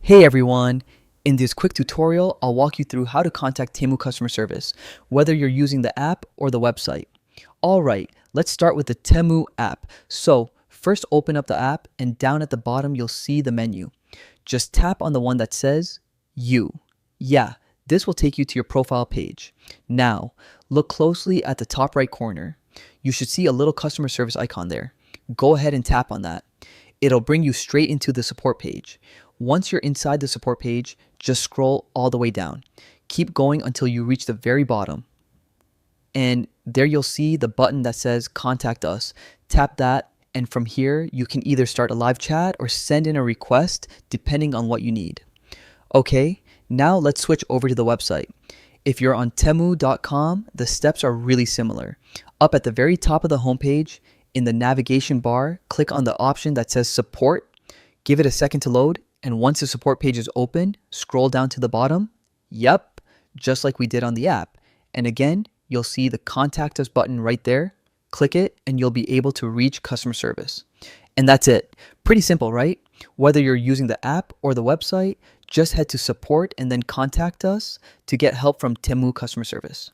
Hey everyone! In this quick tutorial, I'll walk you through how to contact Temu customer service, whether you're using the app or the website. Alright, let's start with the Temu app. So, first open up the app and down at the bottom you'll see the menu. Just tap on the one that says You. Yeah, this will take you to your profile page. Now, look closely at the top right corner. You should see a little customer service icon there. Go ahead and tap on that. It'll bring you straight into the support page. Once you're inside the support page, just scroll all the way down. Keep going until you reach the very bottom. And there you'll see the button that says Contact Us. Tap that, and from here, you can either start a live chat or send in a request depending on what you need. Okay, now let's switch over to the website. If you're on Temu.com, the steps are really similar. Up at the very top of the homepage, in the navigation bar, click on the option that says Support. Give it a second to load, and once the support page is open, scroll down to the bottom. Yep, just like we did on the app. And again, you'll see the Contact Us button right there. Click it, and you'll be able to reach customer service. And that's it. Pretty simple, right? Whether you're using the app or the website, just head to Support and then Contact Us to get help from Temu customer service.